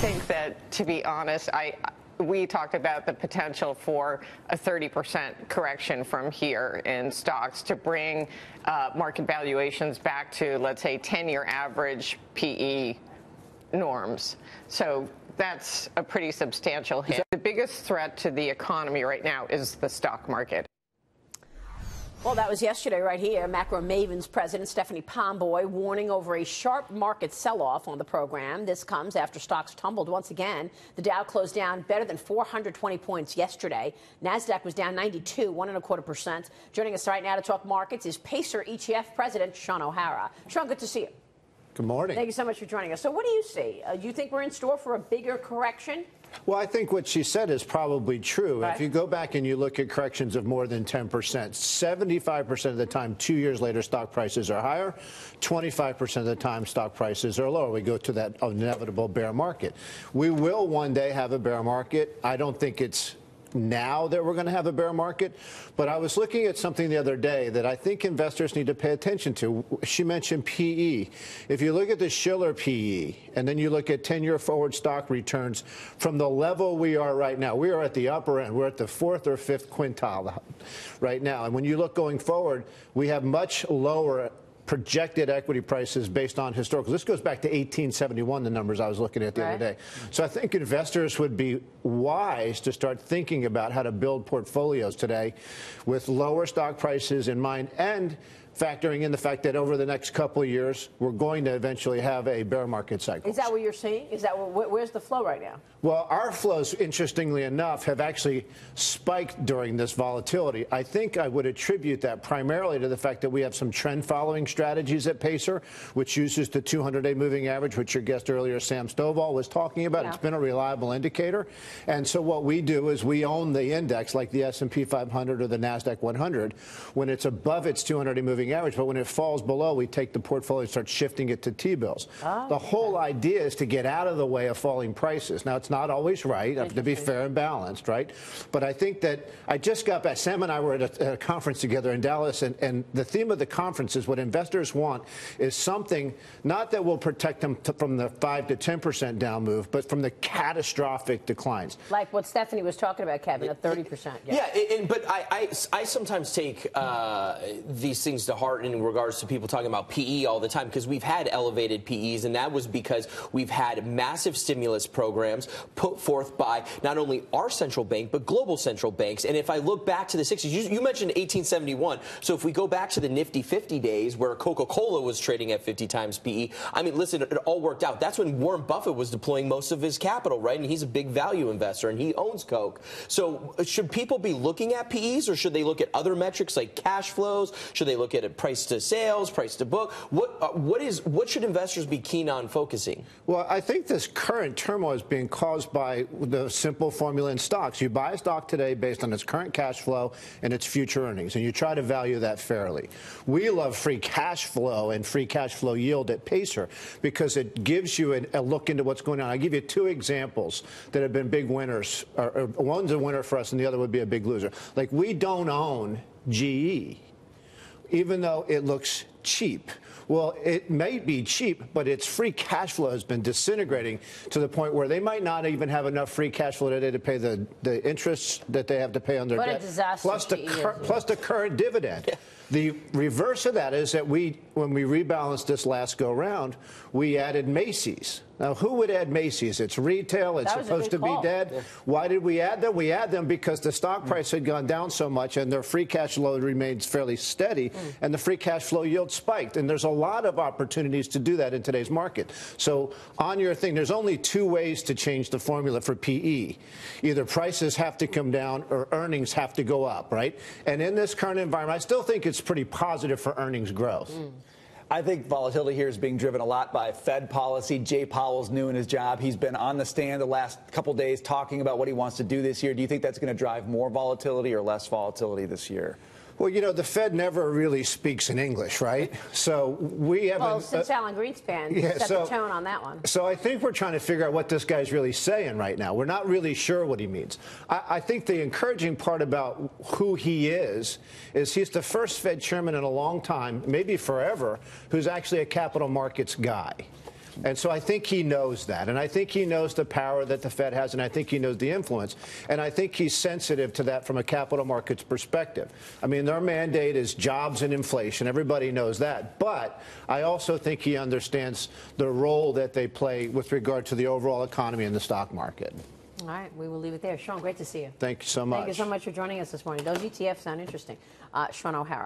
think that, to be honest, we talked about the potential for a 30% correction from here in stocks to bring market valuations back to, let's say, 10-year average PE norms. So that's a pretty substantial hit. The biggest threat to the economy right now is the stock market. Well, that was yesterday right here. Macro Mavens President Stephanie Pomboy warning over a sharp market sell-off on the program. This comes after stocks tumbled once again. The Dow closed down better than 420 points yesterday. NASDAQ was down 92, 1.25%. Joining us right now to talk markets is Pacer ETF President Sean O'Hara. Sean, good to see you. Good morning. Thank you so much for joining us. So what do you see? Do you think we're in store for a bigger correction? Well, I think what she said is probably true. Right. If you go back and you look at corrections of more than 10%, 75% of the time, 2 years later, stock prices are higher. 25% of the time, stock prices are lower. We go to that inevitable bear market. We will one day have a bear market. I don't think it's now that we're going to have a bear market, but I was looking at something the other day that I think investors need to pay attention to. She mentioned PE. If you look at the Shiller PE and then you look at 10-year forward stock returns from the level we are right now, we are at the upper end. We're at the 4th or 5th quintile right now. And when you look going forward, we have much lower projected equity prices based on historical. This goes back to 1871, the numbers I was looking at the other day. So I think investors would be wise to start thinking about how to build portfolios today with lower stock prices in mind and factoring in the fact that over the next couple of years, we're going to eventually have a bear market cycle. Is that what you're seeing? Is that where's the flow right now? Well, our flows, interestingly enough, have actually spiked during this volatility. I think I would attribute that primarily to the fact that we have some trend-following strategies at Pacer, which uses the 200-day moving average, which your guest earlier, Sam Stovall, was talking about. Yeah. It's been a reliable indicator. And so what we do is we own the index, like the S&P 500 or the NASDAQ 100, when it's above its 200-day moving average, but when it falls below, we take the portfolio and start shifting it to T-bills. Oh, the whole idea is to get out of the way of falling prices. Now, it's not always right, to be fair and balanced, right? But I think that I just got back. Sam and I were at a conference together in Dallas, and the theme of the conference is what investors want is something not that will protect them from the 5 to 10% down move, but from the catastrophic declines. Like what Stephanie was talking about, Kevin, a 30%. Yeah, but I sometimes take these things to heart in regards to people talking about PE all the time, because we've had elevated PEs, and that was because we've had massive stimulus programs put forth by not only our central bank, but global central banks. And if I look back to the 60s, you mentioned 1871. So if we go back to the nifty 50 days where Coca-Cola was trading at 50 times PE, I mean, listen, it all worked out. That's when Warren Buffett was deploying most of his capital, right? And he's a big value investor, and he owns Coke. So should people be looking at PEs, or should they look at other metrics like cash flows? Should they look at it price to sales, price to book? What should investors be keen on focusing? Well, I think this current turmoil is being caused by the simple formula in stocks. You buy a stock today based on its current cash flow and its future earnings, and you try to value that fairly. We love free cash flow and free cash flow yield at Pacer because it gives you a look into what's going on. I'll give you two examples that have been big winners. One's a winner for us, and the other would be a big loser. Like, we don't own GE, even though it looks cheap. Well, it may be cheap, but its free cash flow has been disintegrating to the point where they might not even have enough free cash flow today to pay the interest that they have to pay on their debt, plus the current dividend. Yeah. The reverse of that is that when we rebalanced this last go-round, we added Macy's. Now, who would add Macy's? It's retail. It's supposed to be dead. Yeah. Why did we add them? We add them because the stock price had gone down so much, and their free cash flow remains fairly steady, and the free cash flow yield spiked. And there's a lot of opportunities to do that in today's market. So on your thing, there's only two ways to change the formula for PE. Either prices have to come down or earnings have to go up, right? And in this current environment, I still think it's pretty positive for earnings growth. I think volatility here is being driven a lot by Fed policy. Jay Powell's new in his job. He's been on the stand the last couple days talking about what he wants to do this year. Do you think that's going to drive more volatility or less volatility this year? Well, you know, the Fed never really speaks in English, right? So we haven't. Well, since Alan Greenspan set the tone on that one. So I think we're trying to figure out what this guy's really saying right now. We're not really sure what he means. I think the encouraging part about who he is he's the first Fed chairman in a long time, maybe forever, who's actually a capital markets guy. And so I think he knows that. And I think he knows the power that the Fed has, and I think he knows the influence. And I think he's sensitive to that from a capital markets perspective. I mean, their mandate is jobs and inflation. Everybody knows that. But I also think he understands the role that they play with regard to the overall economy and the stock market. All right, we will leave it there. Sean, great to see you. Thank you so much. Thank you so much for joining us this morning. Those ETFs sound interesting. Sean O'Hara.